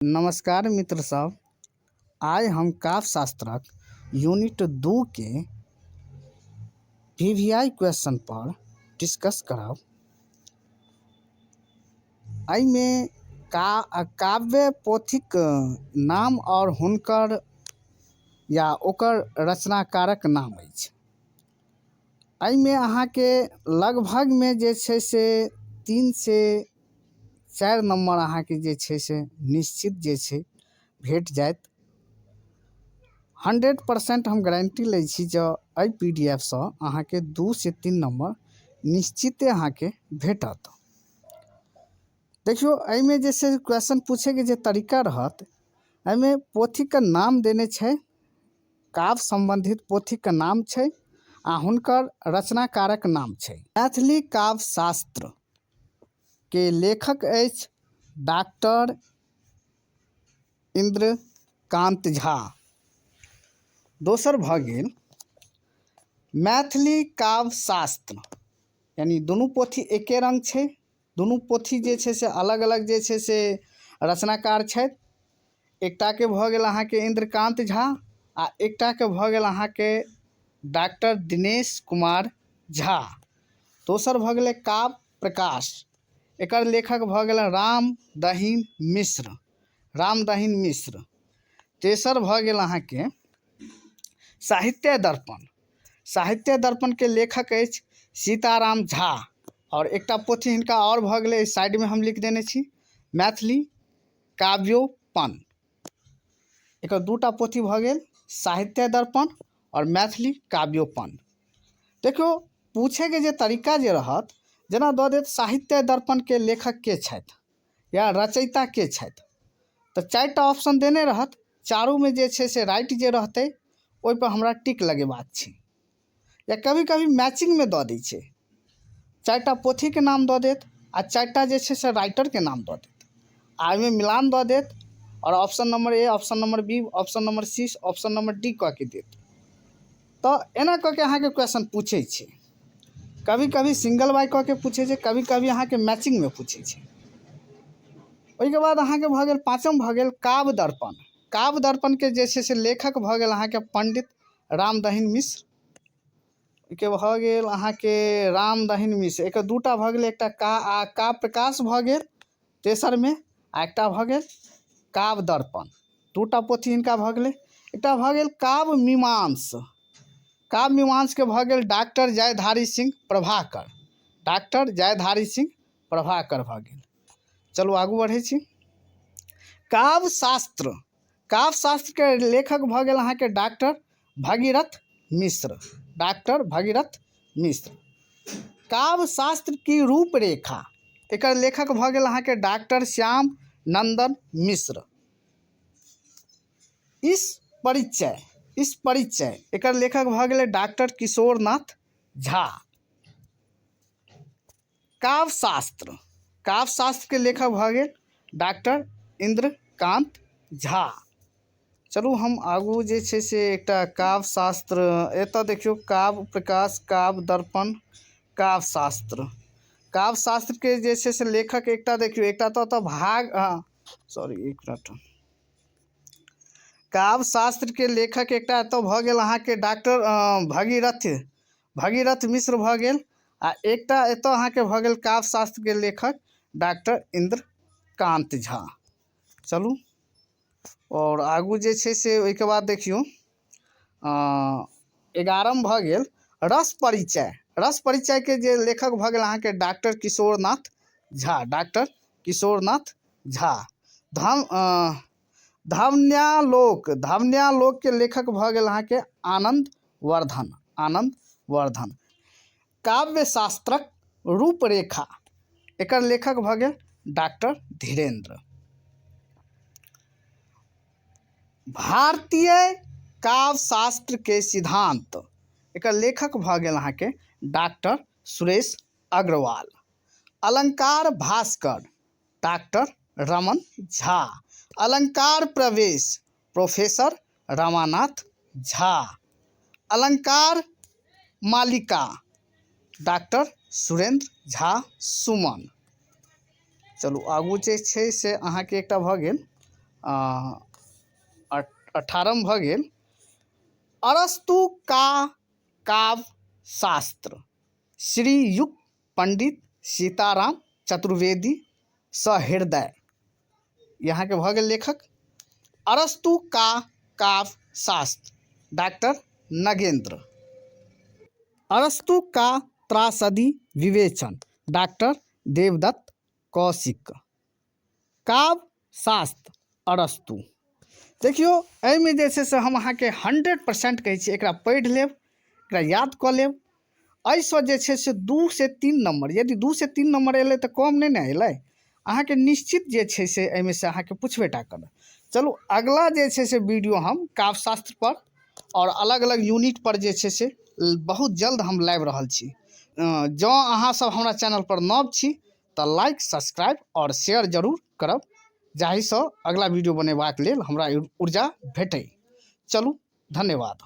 नमस्कार मित्र सब। आइ हम काव्य शास्त्रक यूनिट 2 के VVI क्वेश्चन पर डिस्कस करब। एहिमे काव्य पोथीक नाम और हुनकर या ओकर रचनाकारक नाम अछि। एहिमे अहाँके लगभग में जे छै से 3 से 4 नंबर अहाँके जे छै से निश्चित जे छै भेट जायत। 100% हम गारंटी लै छी जे एहि PDF से अहाँके 2 से 3 नंबर निश्चिते अहाँके भेटत। देखियो एहिमे जे छै क्वेश्चन पूछे के जे तरीका रहत, एहिमे पोथी के नाम देने छै, काव्य संबंधित पोथी के नाम छै आ हुनकर रचनाकारक नाम छै। मैथिली काव्य शास्त्र के लेखक अछि डॉक्टर इंद्रकांत झा। दोसर भऽ गेल मैथिली काव्य शास्त्र, यानी दुनू पोथी एके रंग छै, दुनू पोथी जे छै से अलग अलग जे छै से रचनाकार छथि। एकटा के भऽ गेल अहाँके इंद्रकांत झा आ एकटा के भऽ गेल अहाँके डॉक्टर दिनेश कुमार झा। दोसर भऽ गेलै काव्य प्रकाश, एकर लेखक भऽ गेल रामदहिन मिश्र। तेसर भऽ गेल अहाँके साहित्य दर्पण के लेखक अछि सीताराम झा। और एकटा पोथी हिनका और भऽ गेलै, साइड में हम लिख देने छी, मैथिली काव्योपन। एकर दूटा पोथी भऽ गेल, साहित्य दर्पण और मैथिली काव्योपन। देखियो पूछे के जे तरीका जे रहत, जेना दऽ देत साहित्य दर्पण के लेखक के छथि या रचयिता के छथि, तो 4टा ऑप्शन देने रहत, चारू में जे छै से राइट जे रहते ओहि पर हमरा टिक लगेबाक छै। या कभी कभी मैचिंग में दऽ दै छै, 4टा पोथी के नाम दऽ देत आ 4टा जे छै से राइटर के नाम दऽ देत, आ एहिमे मिलान दऽ देत और option number A, option number B, option number C, option number D कऽ के देत। तो एना कऽ के अहाँके क्वेश्चन पूछे छै। कभी कभी सिंगल बाय कऽ के पूछे छै, कभी कभी अहाँके मैचिंग में पूछे छै। ओहिके बाद अहाँके भऽ गेल पाँचम भऽ गेल काव्य दर्पण। काव्य दर्पण के जे छै से लेखक भऽ गेल अहाँके पंडित रामदहिन मिश्र। के भऽ गेल अहाँके रामदहिन मिश्र, एकर दूटा भऽ गेल, एकटा काव्य प्रकाश भऽ गेल तेसर में, आ एकटा भऽ गेल काव्य दर्पण। दूटा पोथी हिनका भऽ गेलै। एकटा भऽ गेल काव्य मीमांस। काव्य मीमांस के भऽ गेल डॉक्टर जयधारी सिंह प्रभाकर भऽ गेल। चलू आगू बढ़े छी। काव्य शास्त्र के लेखक भऽ गेल अहाँके डॉक्टर भगीरथ मिश्र। काव्य शास्त्र की रूपरेखा, एकर लेखक भऽ गेल अहाँके डॉक्टर श्याम नंदन मिश्र। इस परिचय एकर लेखक भऽ गेल डॉक्टर किशोरनाथ झा। काव्य शास्त्र के लेखक भऽ गेल डॉक्टर इंद्रकांत झा। चलू हम आगू जे छै से एकटा काव्य शास्त्र, एतऽ देखियो काव्य प्रकाश, काव्य दर्पण, काव्य शास्त्र के जे छै से लेखक एकटा देखियो, एकटा तो काव्य शास्त्र के लेखक एकटा तो भऽ गेल अहाँके डॉक्टर भगीरथ मिश्र भऽ गेल, आ एकटा एतऽ अहाँके भऽ गेल काव्य शास्त्र के लेखक डॉक्टर इंद्रकांत झा। चलू और आगू जे छै से ओहिके बाद देखियो 11म भऽ गेल रस परिचय के जे लेखक भऽ गेल अहाँके डॉक्टर किशोरनाथ झा। धावन्यालोक के लेखक भऽ गेल अहाँके आनंद वर्धन। काव्य शास्त्रक रूपरेखा, एकर लेखक भऽ गेल डॉक्टर धीरेन्द्र। भारतीय काव्य शास्त्र के सिद्धांत, एकर लेखक भऽ गेल अहाँके डॉक्टर सुरेश अग्रवाल। अलंकार भास्कर डॉक्टर रमन झा। अलंकार प्रवेश प्रोफेसर रमानाथ झा। अलंकार मालिका डॉक्टर सुरेंद्र झा सुमन। चलू आगू जे छै से अहाँके एकटा भऽ गेल 18 भऽ गेल अरस्तु का काव्य शास्त्र श्रीयुक्त पंडित सीताराम चतुर्वेदी सहृदय। यहाँ के भऽ गेल लेखक अरस्तु का काव्य शास्त्र डॉक्टर नगेंद्र। अरस्तु का त्रासदी विवेचन डॉक्टर देवदत्त कौशिक। काव्य शास्त्र अरस्तु। देखियो एहिमे जे छै से हम अहाँके 100% कहै छी एकरा पढ़ि लेब, एकरा याद कऽ लेब। एहिसँ जे छै से 2 से 3 नंबर, यदि 2 से 3 नंबर एलै तऽ कम नहि ने एलै, अहाँके निश्चित जे छै से एहिमे से अहाँके पुछबे टा करत। चलू अगला जे छै से वीडियो हम काव्यशास्त्र पर और अलग अलग यूनिट पर जे छै से बहुत जल्द हम लाबि रहल छी। जँ अहाँ सब हमरा चैनल पर नव छी तऽ लाइक सब्सक्राइब और शेयर जरूर करब, जाहिसँ अगला वीडियो बनेबाक लेल हमरा ऊर्जा भेटै। चलू धन्यवाद।